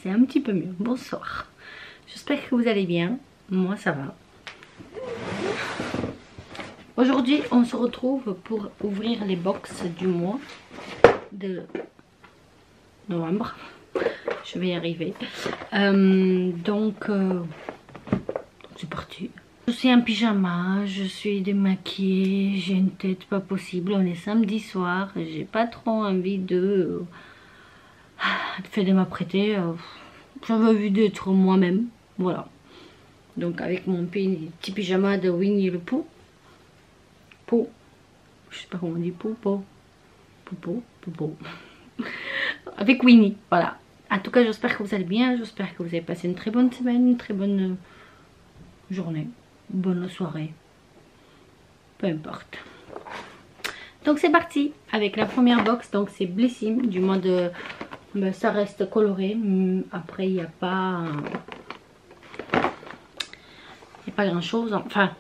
c'est un petit peu mieux. Bonsoir. J'espère que vous allez bien. Moi, ça va. Aujourd'hui, on se retrouve pour ouvrir les box du mois de novembre. Je vais y arriver. Donc, c'est parti. Je suis en pyjama, je suis démaquillée, j'ai une tête pas possible. On est samedi soir, j'ai pas trop envie de m'apprêter. J'avais envie d'être moi-même, voilà. Donc avec mon petit pyjama de Winnie le Pooh. Pooh. Je sais pas comment on dit Pooh. Avec Winnie, voilà. En tout cas, j'espère que vous allez bien. J'espère que vous avez passé une très bonne semaine, une très bonne journée, bonne soirée. Peu importe. Donc c'est parti avec la première box. Donc c'est Blissim du mois de... Ben, ça reste coloré. Après, il n'y a pas... grand chose. Enfin,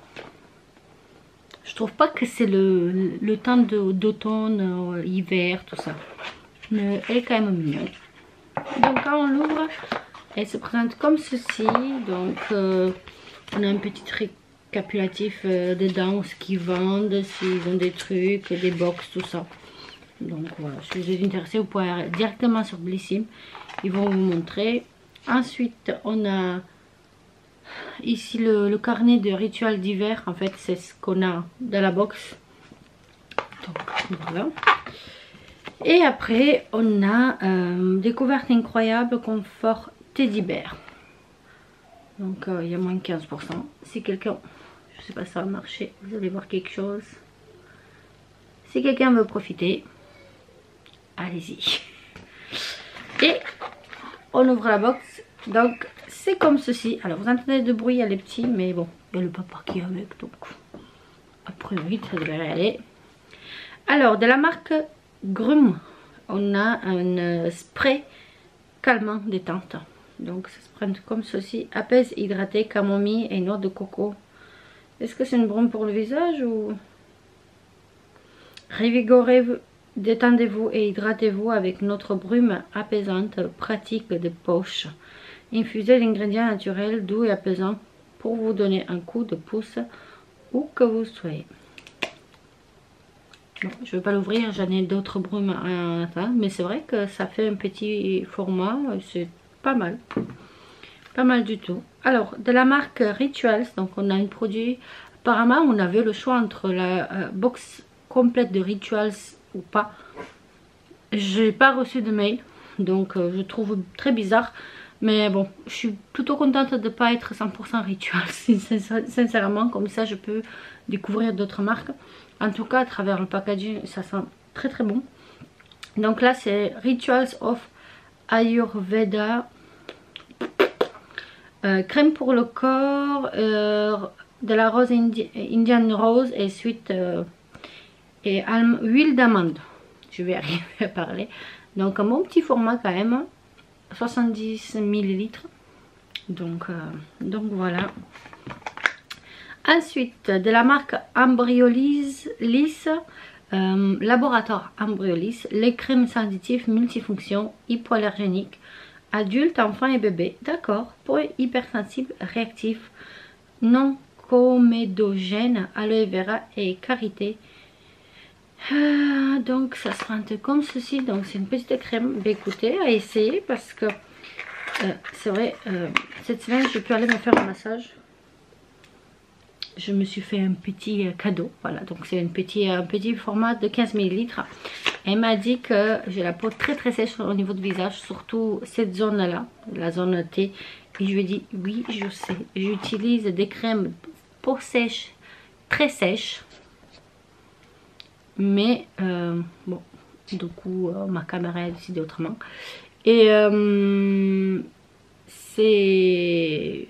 je trouve pas que c'est le temps d'automne, hiver, tout ça. Mais elle est quand même mignonne. Donc quand on l'ouvre, elle se présente comme ceci. Donc on a un petit récapitulatif dedans, ce qu'ils vendent, s'ils ont des trucs, des box, tout ça. Donc voilà, si vous êtes intéressé, vous pouvez aller directement sur Blissim. Ils vont vous montrer. Ensuite, on a ici le carnet de rituels d'hiver. En fait, c'est ce qu'on a dans la box. Donc voilà. Et après, on a découverte incroyable confort Teddy Bear. Donc il y a moins de 15%. Si quelqu'un, je sais pas si ça va marcher, vous allez voir quelque chose. Si quelqu'un veut profiter, allez-y. Et on ouvre la box. Donc c'est comme ceci. Alors vous entendez de bruit, elle est petite, mais bon, il y a le papa qui est avec, donc après vite ça devrait aller. Alors de la marque Grum, on a un spray calmant détente. Donc ça se prend comme ceci. Apaise, hydraté, camomille et noix de coco. Est-ce que c'est une brume pour le visage ou... Revigorez-vous, détendez-vous et hydratez-vous avec notre brume apaisante pratique de poche. Infusez l'ingrédient naturel doux et apaisant pour vous donner un coup de pouce où que vous soyez. Bon, je ne vais pas l'ouvrir, j'en ai d'autres brumes à attendre, mais c'est vrai que ça fait un petit format, c'est pas mal. Pas mal du tout. Alors, de la marque Rituals, donc on a un produit, apparemment on avait le choix entre la box complète de Rituals ou pas. J'ai pas reçu de mail, donc je trouve très bizarre. Mais bon, je suis plutôt contente de ne pas être 100% Rituals, sincèrement, comme ça je peux découvrir d'autres marques. En tout cas, à travers le packaging, ça sent très très bon. Donc là, c'est Rituals of Ayurveda. Crème pour le corps, de la rose Indian Rose et suite et huile d'amande. Je vais arriver à parler. Donc un bon petit format quand même, 70 ml. Donc voilà. Ensuite, de la marque Embryolis, Laboratoire Embryolis, les crèmes sensitives multifonctions hypoallergéniques, adultes, enfants et bébés. D'accord, pour hypersensibles, réactifs, non comédogènes, aloe vera et karité. Donc ça se rend comme ceci. Donc c'est une petite crème. Bah, écoutez, à essayer parce que c'est vrai, cette semaine j'ai pu aller me faire un massage. Je me suis fait un petit cadeau, voilà, donc c'est un petit format de 15 ml. Elle m'a dit que j'ai la peau très très sèche au niveau du visage, surtout cette zone là, la zone T. Et je lui ai dit oui, je sais, j'utilise des crèmes peau sèche, très sèche. Mais bon, du coup ma caméra a décidé autrement. Et c'est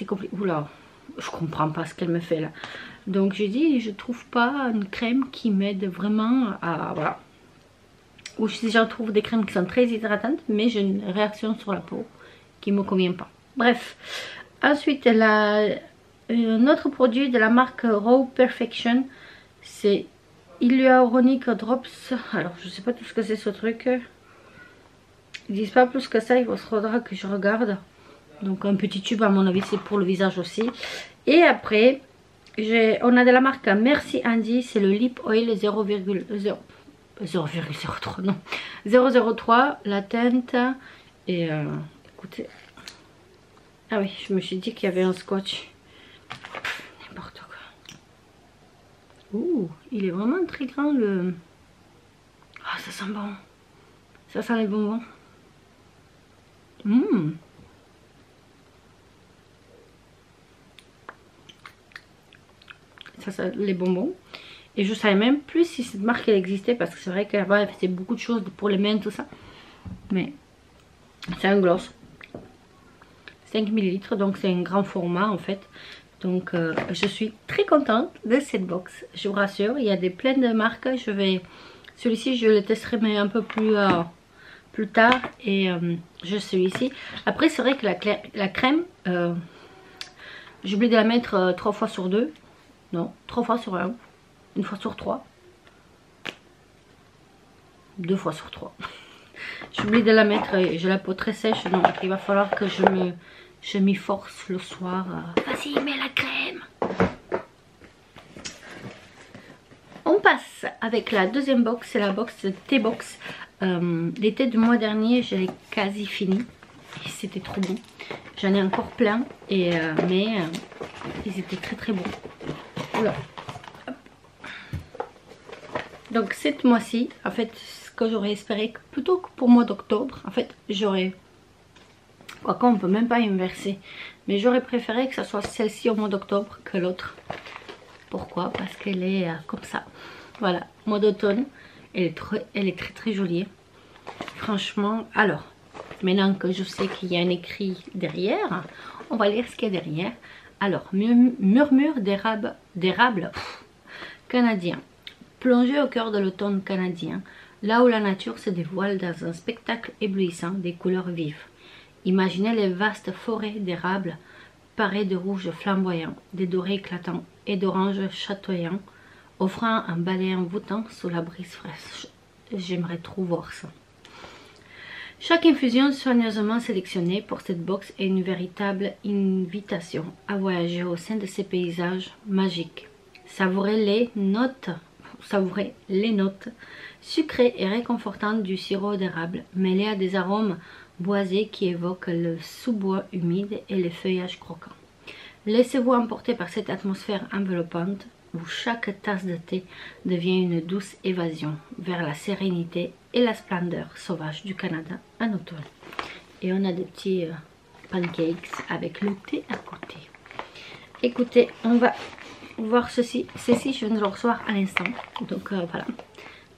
compliqué. Oula, je comprends pas ce qu'elle me fait là. Donc j'ai dit, je trouve pas une crème qui m'aide vraiment à... Voilà. Ou si j'en trouve des crèmes qui sont très hydratantes, mais j'ai une réaction sur la peau qui me convient pas. Bref. Ensuite, un autre produit de la marque Raw Perfection, c'est Hyaluronic Drops. Alors je sais pas tout ce que c'est ce truc. Ils disent pas plus que ça, il faudra que je regarde. Donc un petit tube à mon avis c'est pour le visage aussi. Et après on a de la marque Merci Andy, c'est le Lip Oil 0,03 non 003 la teinte. Et écoutez, ah oui je me suis dit qu'il y avait un scotch, n'importe quoi. Ouh, il est vraiment très grand le... Ah ça sent bon, ça sent les bonbons. Ça, les bonbons. Et je savais même plus si cette marque elle existait, parce que c'est vrai qu'avant elle faisait beaucoup de choses pour les mains tout ça. Mais c'est un gloss 5 ml, donc c'est un grand format en fait. Donc je suis très contente de cette box, je vous rassure. Il y a plein de marques. Celui-ci je le testerai mais un peu plus tard. Et je celui-ci. Après c'est vrai que la crème j'ai oublié de la mettre 3 fois sur 2. Non, 3 fois sur 1. 1 fois sur 3. 2 fois sur 3. J'ai oublié de la mettre et j'ai la peau très sèche. Donc il va falloir que je m'y force le soir. Vas-y, mets la crème. On passe avec la deuxième box. C'est la box T-Box. L'été du mois dernier, je l'ai quasi fini. Et c'était trop bon. J'en ai encore plein. Mais ils étaient très très bons. Oula. Donc cette mois-ci, en fait, ce que j'aurais espéré, plutôt que pour le mois d'octobre, en fait, j'aurais... Quoi qu'on peut même pas inverser. Mais j'aurais préféré que ça soit celle-ci au mois d'octobre que l'autre. Pourquoi? Parce qu'elle est comme ça. Voilà, mois d'automne. Elle est très très jolie. Franchement, alors, maintenant que je sais qu'il y a un écrit derrière, on va lire ce qu'il y a derrière. Alors, murmure d'érable canadien. Plongez au cœur de l'automne canadien, là où la nature se dévoile dans un spectacle éblouissant des couleurs vives. Imaginez les vastes forêts d'érable parées de rouge flamboyant, des dorés éclatants et d'oranges chatoyants, offrant un balai envoûtant sous la brise fraîche. J'aimerais trop voir ça. Chaque infusion soigneusement sélectionnée pour cette box est une véritable invitation à voyager au sein de ces paysages magiques. Savourez les notes sucrées et réconfortantes du sirop d'érable, mêlées à des arômes boisés qui évoquent le sous-bois humide et les feuillages croquants. Laissez-vous emporter par cette atmosphère enveloppante où chaque tasse de thé devient une douce évasion vers la sérénité et la splendeur sauvage du Canada en automne. Et on a des petits pancakes avec le thé à côté. Écoutez, on va voir ceci. Ceci, je viens de le recevoir à l'instant. Donc voilà.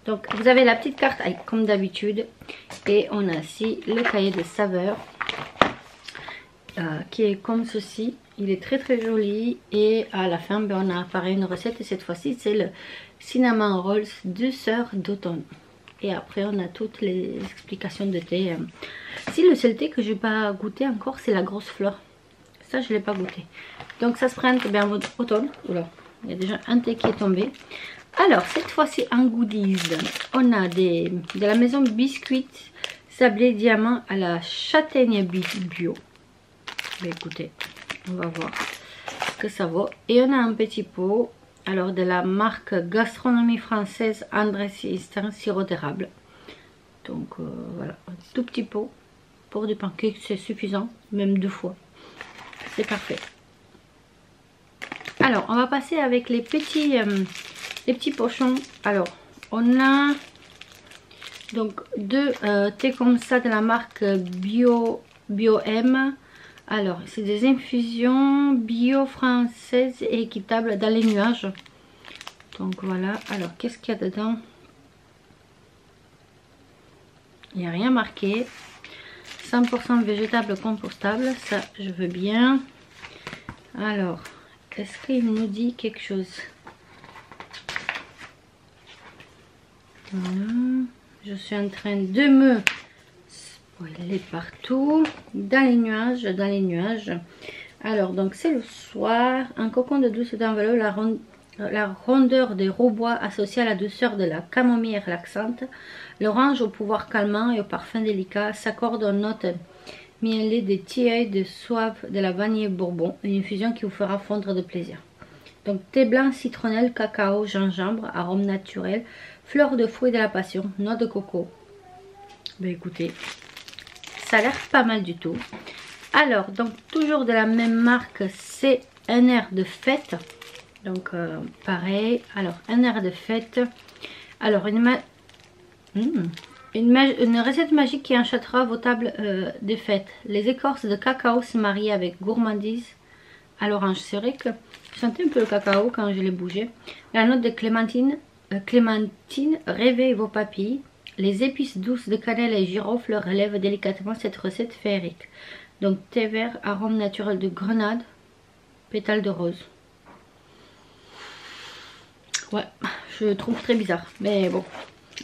Donc vous avez la petite carte comme d'habitude. Et on a ici le cahier de saveurs qui est comme ceci. Il est très très joli. Et à la fin, ben, on a pareil une recette. Et cette fois-ci, c'est le cinnamon rolls douceur d'automne. Et après, on a toutes les explications de thé. Si le seul thé que je n'ai pas goûté encore, c'est la grosse fleur. Ça, je ne l'ai pas goûté. Donc, ça se prête bien en mode automne. Oula, il y a déjà un thé qui est tombé. Alors, cette fois-ci, en goodies, on a de la maison Biscuit Sablé Diamant à la châtaigne bio. Mais écoutez, on va voir ce que ça vaut. Et on a un petit pot. Alors de la marque Gastronomie Française André Sistin sirop d'érable. Donc voilà, un tout petit pot pour du pancake, c'est suffisant, même 2 fois. C'est parfait. Alors on va passer avec les petits pochons. Alors on a donc 2 thés comme ça de la marque Bio-M. Alors, c'est des infusions bio françaises et équitables dans les nuages. Donc voilà. Alors, qu'est-ce qu'il y a dedans? Il n'y a rien marqué. 100% végétable compostable. Ça, je veux bien. Alors, est-ce qu'il nous dit quelque chose? Voilà. Je suis en train de me... Elle est partout, dans les nuages, Alors, donc c'est le soir. Un cocon de douce d'enveloppe, la rondeur des robois associée à la douceur de la camomille relaxante, l'orange au pouvoir calmant et au parfum délicat s'accorde aux notes mielées des tilleuls de soif de la vanille bourbon, une infusion qui vous fera fondre de plaisir. Donc thé blanc, citronnelle, cacao, gingembre, arôme naturel, fleurs de fruits de la passion, noix de coco. Ben écoutez, ça a l'air pas mal du tout. Alors, donc toujours de la même marque, c'est un air de fête. Donc pareil, alors un air de fête. Alors une recette magique qui enchâtera vos tables des fêtes. Les écorces de cacao se marient avec gourmandise à l'orange. C'est vrai que je sentais un peu le cacao quand je l'ai bougé. La note de clémentine réveille vos papilles. Les épices douces de cannelle et girofle relèvent délicatement cette recette féerique. Donc thé vert, arôme naturel de grenade, pétales de rose. Ouais, je trouve très bizarre, mais bon,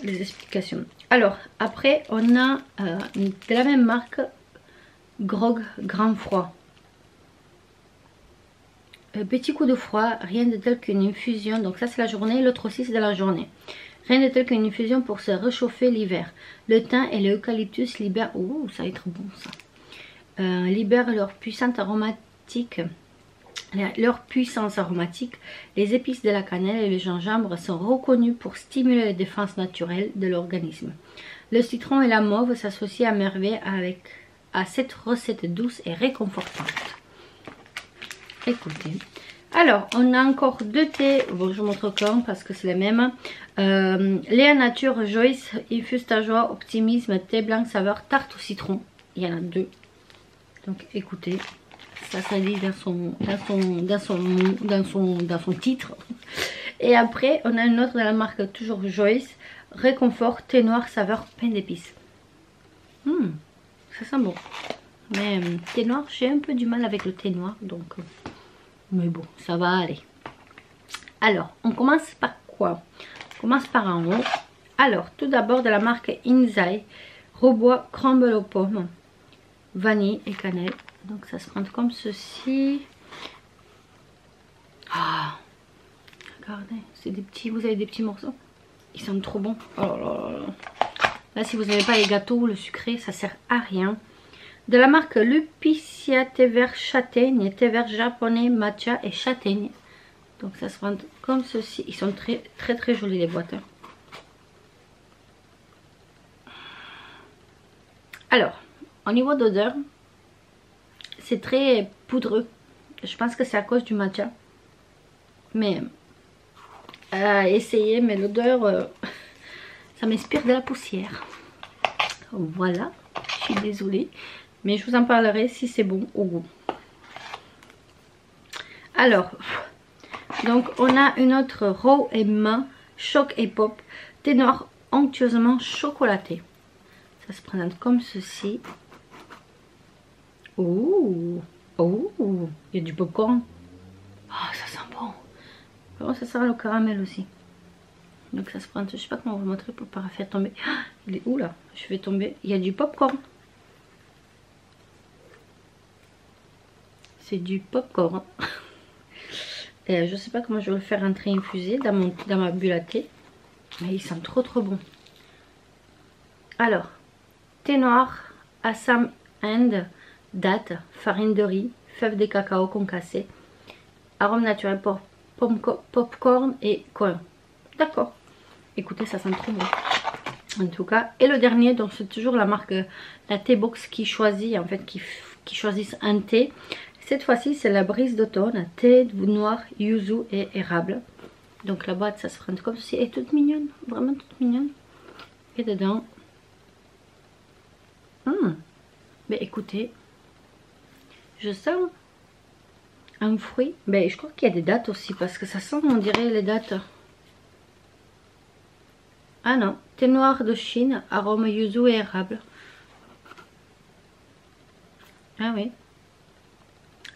les explications. Alors, après, on a de la même marque, Grog Grand Froid. Petit coup de froid, rien de tel qu'une infusion. Donc ça c'est la journée, l'autre aussi c'est de la journée. Rien de tel qu'une infusion pour se réchauffer l'hiver. Le thym et l'eucalyptus libèrent... Oh, ça va être bon ça. Libèrent leur puissance aromatique. Les épices de la cannelle et le gingembre sont reconnus pour stimuler les défenses naturelles de l'organisme. Le citron et la mauve s'associent à merveille à cette recette douce et réconfortante. Écoutez. Alors, on a encore deux thés. Bon, je vous montre quand parce que c'est les mêmes. Léa Nature, Joyce, Infuse ta joie, Optimisme, thé blanc saveur tarte au citron. Il y en a deux. Donc, écoutez. Ça dit dans son titre. Et après, on a une autre de la marque toujours Joyce, Réconfort, thé noir, saveur pain d'épices. Ça sent bon. Mais thé noir, j'ai un peu du mal avec le thé noir, donc... mais bon, ça va aller. Alors, on commence par quoi? On commence par en haut. Alors, tout d'abord de la marque Inzai, Robois, crumble aux pommes, vanille et cannelle. Donc ça se prend comme ceci. Ah, regardez, c'est des petits, vous avez des petits morceaux. Ils sont trop bons. Oh là là là. Là, si vous n'avez pas les gâteaux ou le sucré, ça sert à rien. De la marque Lupicia, thé vert châtaigne, thé vert japonais, matcha et châtaigne. Donc ça se prend comme ceci. Ils sont très très très jolis les boîtes. Alors, au niveau d'odeur, c'est très poudreux. Je pense que c'est à cause du matcha. Mais à essayer, mais l'odeur, ça m'inspire de la poussière. Voilà, je suis désolée. Mais je vous en parlerai si c'est bon au goût. Alors, donc on a une autre Raw et main, choc et pop, thé noir onctueusement chocolaté. Ça se présente comme ceci. Ouh, ouh, il y a du popcorn. Ah, ça sent bon. Vraiment, ça sent le caramel aussi. Donc ça se prend, je sais pas comment vous montrer pour pas faire tomber. Ah, il est où là? Je vais tomber. Il y a du popcorn. C'est du popcorn. Et je sais pas comment je vais le faire entrer infusé dans ma bulle à thé. Mais il sent trop trop bon. Alors, thé noir, Assam and date, farine de riz, fèves de cacao concassées, arôme naturel pour popcorn et coin. D'accord. Écoutez, ça sent trop bon. En tout cas. Et le dernier, donc c'est toujours la marque, la T-Box qui choisit, en fait, qui choisissent un thé. Cette fois-ci, c'est la brise d'automne, thé noir, yuzu et érable. Donc la boîte, ça se prend comme ceci. Elle est toute mignonne, vraiment toute mignonne. Et dedans, mais écoutez, je sens un fruit. Ben, je crois qu'il y a des dates aussi parce que ça sent, on dirait les dates. Ah non, thé noir de Chine, arôme yuzu et érable. Ah oui.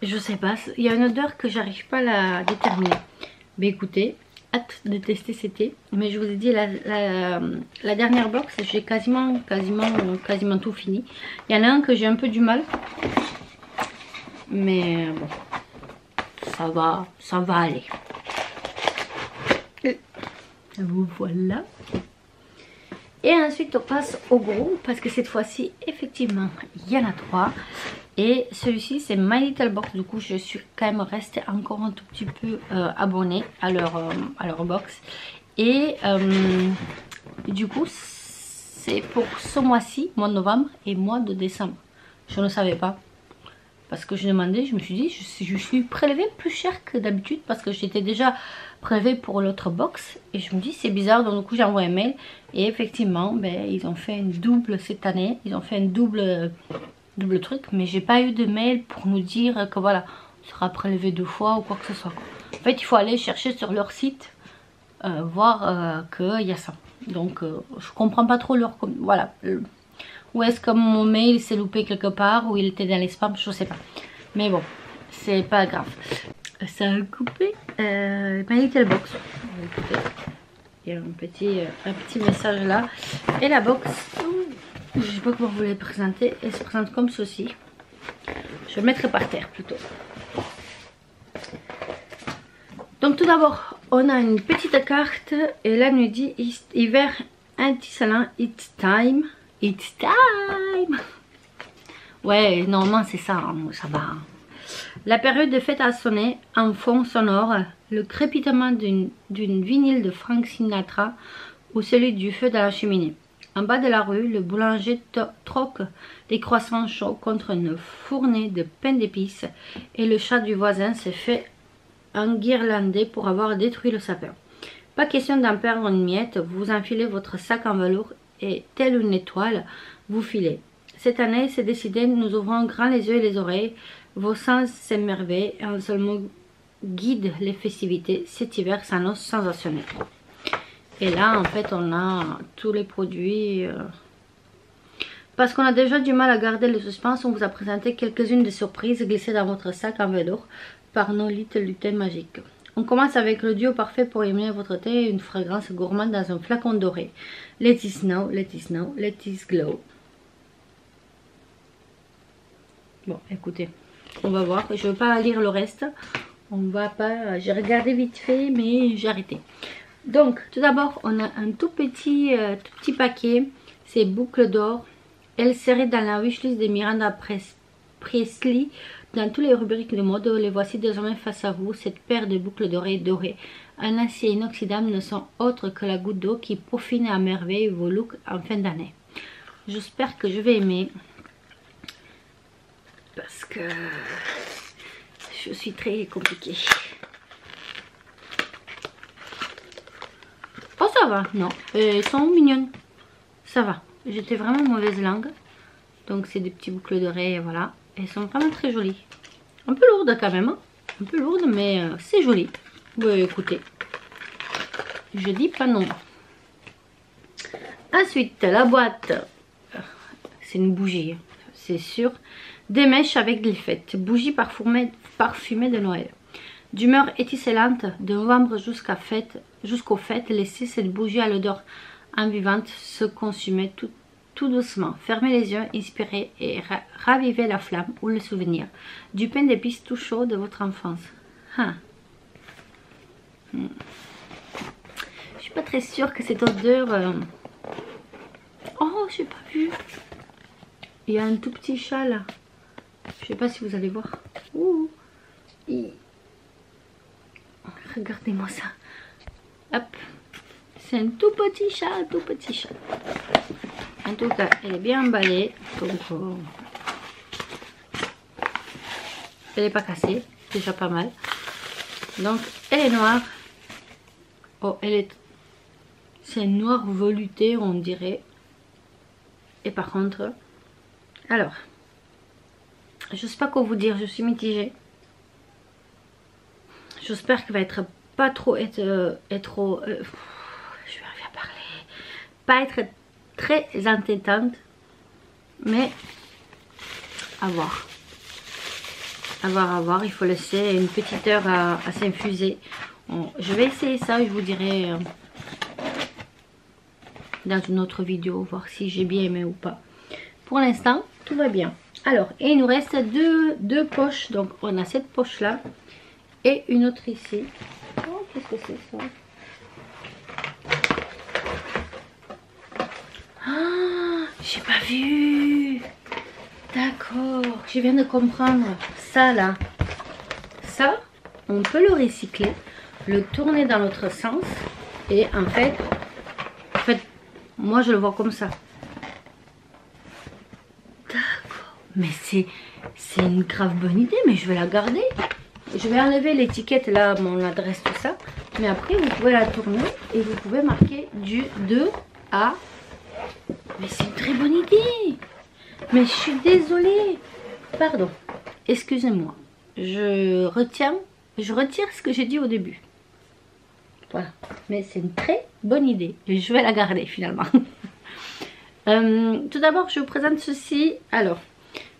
Je sais pas, il y a une odeur que j'arrive pas à la déterminer. Mais écoutez, hâte de tester ces thés. Mais je vous ai dit, la dernière box, j'ai quasiment tout fini. Il y en a un que j'ai un peu du mal. Mais bon, ça va aller. Voilà. Et ensuite on passe au gros parce que cette fois-ci effectivement il y en a 3. Et celui-ci c'est My Little Box. Du coup je suis quand même restée encore un tout petit peu abonnée à leur box. Et du coup c'est pour ce mois-ci, mois de novembre et mois de décembre. Je ne savais pas. Parce que je demandais, je me suis dit, je suis prélevée plus cher que d'habitude parce que j'étais déjà prélevée pour l'autre box. Et je me dis, c'est bizarre, donc du coup j'ai envoyé un mail. Et effectivement, ben, ils ont fait une double cette année. Ils ont fait un double truc. Mais j'ai pas eu de mail pour nous dire que voilà, on sera prélevé 2 fois ou quoi que ce soit. En fait, il faut aller chercher sur leur site, voir qu'il y a ça. Donc, je comprends pas trop leur... Voilà. Ou est-ce que mon mail s'est loupé quelque part ou il était dans les spams, je sais pas. Mais bon, c'est pas grave. Ça a coupé My Little Box. Écoutez, il y a un petit message là. Et la box, je sais pas comment vous les présenter. Elle se présente comme ceci. Je le mettrai par terre plutôt. Donc tout d'abord, on a une petite carte. Et là, nous dit hiver anti-salin, it's time. It's time. Ouais, normalement c'est ça, hein, ça va. La période de fête a sonné, en fond sonore, le crépitement d'une vinyle de Frank Sinatra ou celui du feu de la cheminée. En bas de la rue, le boulanger troque des croissants chauds contre une fournée de pain d'épices et le chat du voisin s'est fait enguirlander pour avoir détruit le sapin. Pas question d'en perdre une miette, vous enfilez votre sac en velours et telle une étoile, vous filez. Cette année, c'est décidé, nous ouvrons grand les yeux et les oreilles, vos sens s'émerveillent et un seul mot guide les festivités. Cet hiver s'annonce sensationnel. Et là, en fait, on a tous les produits. Parce qu'on a déjà du mal à garder le suspense, on vous a présenté quelques-unes des surprises glissées dans votre sac en velours par nos little lutins magiques. On commence avec le duo parfait pour émuler votre thé et une fragrance gourmande dans un flacon doré. Let it snow, let it snow, let it glow. Bon, écoutez, on va voir. Je ne veux pas lire le reste. On va pas. J'ai regardé vite fait, mais j'ai arrêté. Donc, tout d'abord, on a un tout petit paquet. C'est boucles d'or. Elle serait dans la wishlist de Miranda Presley. Dans toutes les rubriques de mode, les voici désormais face à vous. Cette paire de boucles d'oreilles dorées en acier inoxydable ne sont autres que la goutte d'eau qui peaufine à merveille vos looks en fin d'année. J'espère que je vais aimer. Parce que je suis très compliquée. Oh, ça va, non. Elles sont mignonnes. Ça va. J'étais vraiment mauvaise langue. Donc, c'est des petits boucles d'oreilles, voilà. Elles sont vraiment très jolies. Un peu lourdes quand même. Hein. Un peu lourdes, mais c'est joli. Bon, écoutez. Je dis pas non. Ensuite, la boîte. C'est une bougie, c'est sûr. Des mèches avec glyphette. Bougie parfumée de Noël. D'humeur étincelante, de novembre jusqu'aux fêtes, laissez cette bougie à l'odeur envivante se consumer tout doucement. Fermez les yeux, inspirez et ravivez la flamme ou le souvenir du pain d'épices tout chaud de votre enfance. Hein. Je suis pas très sûre que cette odeur... Oh, j'ai pas vu. Il y a un tout petit chat là. Je sais pas si vous allez voir. Ouh. Regardez-moi ça. Hop. C'est un tout petit chat, tout petit chat. En tout cas, elle est bien emballée. Donc, elle n'est pas cassée. Déjà pas mal. Donc, elle est noire. Oh, c'est noir velouté, on dirait. Et par contre... Alors... Je sais pas quoi vous dire, je suis mitigée. J'espère qu'elle va être pas trop je vais arriver à parler. Pas être très entêtante. Mais à voir. À voir. Il faut laisser une petite heure à s'infuser. Je vais essayer ça et je vous dirai dans une autre vidéo. Voir si j'ai bien aimé ou pas. Pour l'instant, tout va bien. Alors, et il nous reste deux poches. Donc, on a cette poche-là et une autre ici. Oh, qu'est-ce que c'est ça? J'ai pas vu. D'accord, je viens de comprendre. Ça là, ça, on peut le recycler, le tourner dans l'autre sens. Et en fait, moi je le vois comme ça. D'accord, mais c'est une grave bonne idée, mais je vais la garder. Je vais enlever l'étiquette là, mon adresse, tout ça. Mais après, vous pouvez la tourner et vous pouvez marquer du 2 à... Mais c'est une très bonne idée. Mais je suis désolée. Pardon. Excusez-moi. Je retire ce que j'ai dit au début. Voilà. Mais c'est une très bonne idée. Et je vais la garder finalement. Tout d'abord, je vous présente ceci. Alors,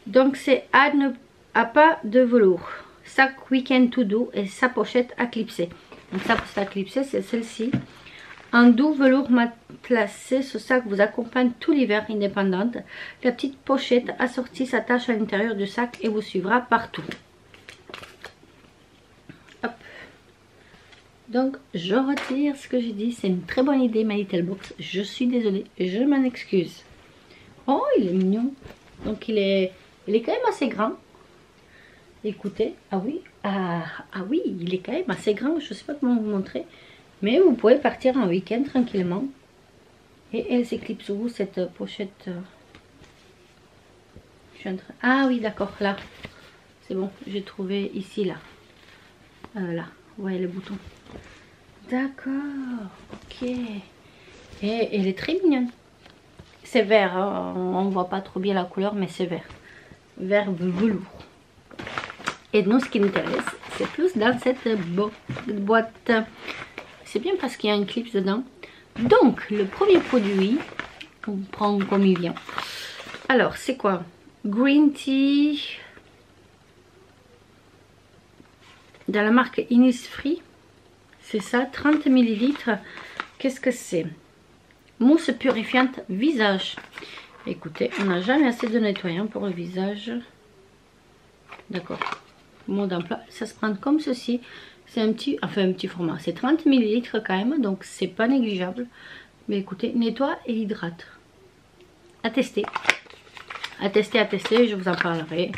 donc c'est à pas de velours. Sac Weekend to Do et sa pochette à clipser. Donc sa pochette à clipser, c'est celle-ci. Un doux velours matelassé, ce sac vous accompagne tout l'hiver indépendante. La petite pochette assortie s'attache à l'intérieur du sac et vous suivra partout. Hop. Donc je retire ce que j'ai dit, c'est une très bonne idée My Little Box. Je suis désolée, je m'en excuse. Oh, il est mignon. Donc il est quand même assez grand. Écoutez, ah oui, il est quand même assez grand, je ne sais pas comment vous montrer. Mais vous pouvez partir en week-end tranquillement. Et elle s'éclipse où cette pochette? Je suis en train... Ah oui, d'accord, là. C'est bon, j'ai trouvé ici, là. Là, vous voyez le bouton. D'accord, ok. Et elle est très mignonne. C'est vert, hein. On ne voit pas trop bien la couleur, mais c'est vert. Vert velours. Et nous, ce qui nous intéresse, c'est plus dans cette boîte. C'est bien parce qu'il y a un clip dedans. Donc, le premier produit, on prend comme il vient. Alors, c'est quoi? Green Tea. Dans la marque Innisfree. C'est ça, 30 ml. Qu'est-ce que c'est? Mousse purifiante visage. Écoutez, on n'a jamais assez de nettoyant pour le visage. D'accord. Mot d'emploi, ça se prend comme ceci. C'est un petit format. C'est 30 ml quand même, donc c'est pas négligeable. Mais écoutez, nettoie et hydrate. À tester. À tester, je vous en parlerai.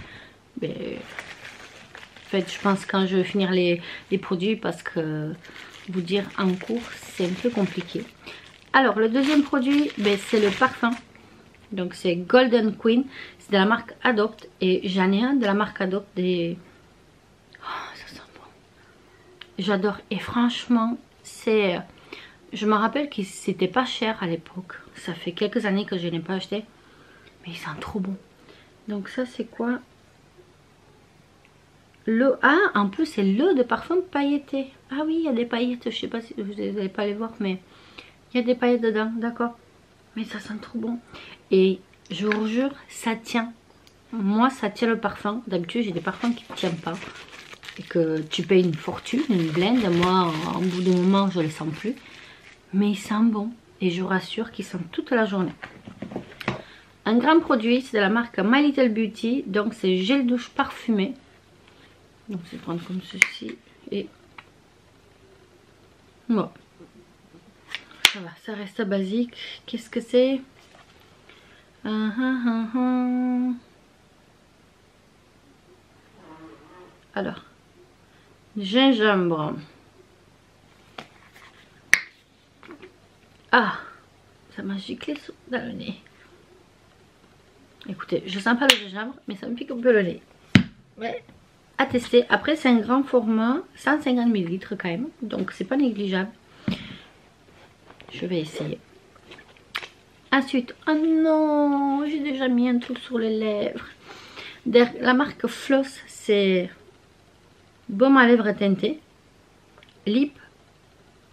Mais, en fait, je pense quand je vais finir les produits, parce que vous dire en cours, c'est un peu compliqué. Alors, le deuxième produit, c'est le parfum. Donc, c'est Golden Queen. C'est de la marque Adopt. Et j'en ai un de la marque Adopt des... J'adore. Et franchement, c'est... Je me rappelle que c'était pas cher à l'époque. Ça fait quelques années que je n'ai pas acheté. Mais ils sont trop bons. Donc ça, c'est quoi? Le... Ah, en plus, c'est l'eau de parfum pailletée. Ah oui, il y a des paillettes. Je sais pas si vous n'allez pas les voir, mais... Il y a des paillettes dedans, d'accord. Mais ça sent trop bon. Et je vous jure, ça tient. Moi, ça tient le parfum. D'habitude, j'ai des parfums qui ne tiennent pas. Et que tu payes une fortune, une blende. Moi, au bout d'un moment, je ne le sens plus. Mais il sent bon. Et je vous rassure qu'il sent toute la journée. Un grand produit, c'est de la marque My Little Beauty. Donc, c'est gel douche parfumé. Donc, je vais prendre comme ceci. Et... Bon. Ça va, ça reste basique. Qu'est-ce que c'est? Alors. Gingembre. Ah, ça m'a giclé dans le nez. Écoutez, je sens pas le gingembre, mais ça me pique un peu le nez. Ouais. À tester. Après, c'est un grand format, 150 ml quand même, donc c'est pas négligeable. Je vais essayer. Ensuite, oh non, j'ai déjà mis un truc sur les lèvres. La marque Floss, c'est baume à lèvres teinté. Lip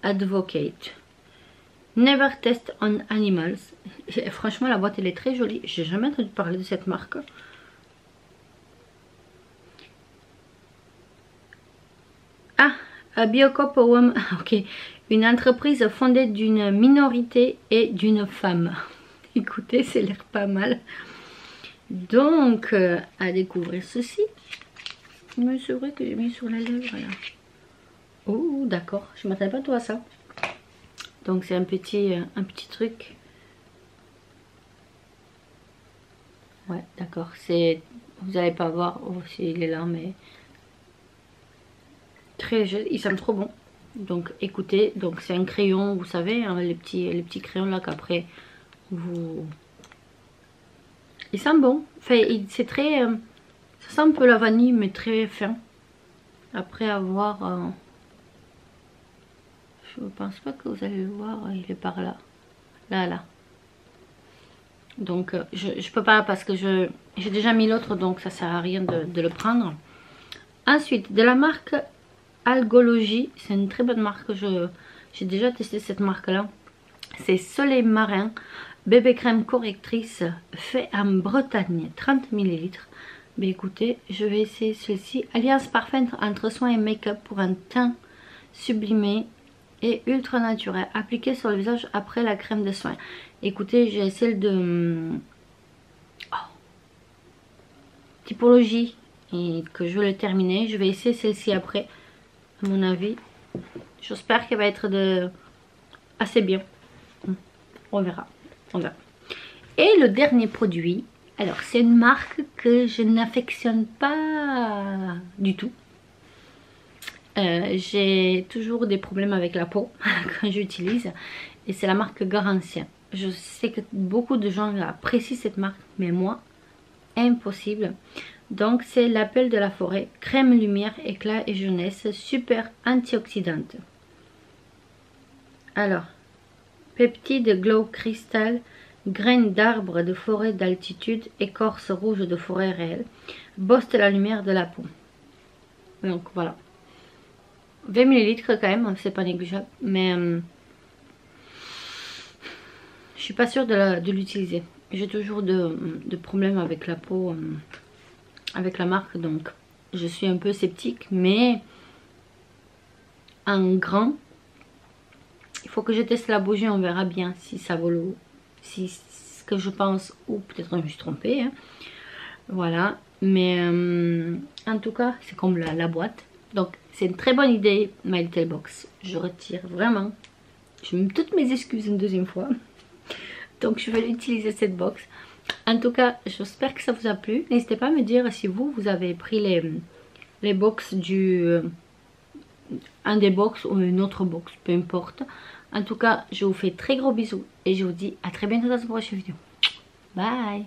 Advocate. Never Test on Animals. Et franchement, la boîte, elle est très jolie. J'ai jamais entendu parler de cette marque. Ah, Biocop Woman. Ok. Une entreprise fondée d'une minorité et d'une femme. Écoutez, c'est l'air pas mal. Donc, à découvrir ceci. Mais c'est vrai que j'ai mis sur la lèvre là. Oh, d'accord. Je ne m'attendais pas trop à ça. Donc, c'est un petit truc. Ouais, d'accord. C'est, vous n'allez pas voir. Oh, si, il est là, mais très léger. Il sent trop bon. Donc, écoutez. Donc, c'est un crayon, vous savez, hein, les petits crayons là qu'après vous. Il sent bon. Enfin, c'est très. Ça sent un peu la vanille, mais très fin. Après avoir. Je pense pas que vous allez le voir. Il est par là. Là. Donc je peux pas parce que j'ai déjà mis l'autre, donc ça sert à rien de le prendre. Ensuite, de la marque Algologie, c'est une très bonne marque, j'ai déjà testé cette marque là. C'est Soleil Marin, bébé crème correctrice, fait en Bretagne, 30 ml. Mais écoutez, je vais essayer celle-ci. Alliance parfaite entre soins et make-up pour un teint sublimé et ultra naturel, appliqué sur le visage après la crème de soin. Écoutez, j'ai celle de typologie et que je vais le terminer. Je vais essayer celle-ci après, à mon avis. J'espère qu'elle va être assez bien. On verra. Et le dernier produit, alors c'est une marque que je n'affectionne pas du tout. J'ai toujours des problèmes avec la peau quand j'utilise, et c'est la marque Garancien. Je sais que beaucoup de gens apprécient cette marque, mais moi, impossible. Donc c'est l'appel de la forêt, crème lumière, éclat et jeunesse, super antioxydante. Alors, peptide glow cristal, graines d'arbre de forêt d'altitude, écorce rouge de forêt réelle, bosse la lumière de la peau. Donc voilà. 20 ml quand même, c'est pas négligeable, mais je suis pas sûre de l'utiliser. J'ai toujours de problèmes avec la peau, avec la marque, donc je suis un peu sceptique, mais en grand, il faut que je teste la bougie, on verra bien si ça vaut le, si ce que je pense, ou peut-être je me suis trompée, hein. Voilà, mais en tout cas, c'est comme la boîte. Donc c'est une très bonne idée, My Little Box. Je retire vraiment. Je mets toutes mes excuses une deuxième fois. Donc je vais utiliser cette box. En tout cas, j'espère que ça vous a plu. N'hésitez pas à me dire si vous avez pris les box un des box ou une autre box, peu importe. En tout cas, je vous fais très gros bisous et je vous dis à très bientôt dans une prochaine vidéo. Bye!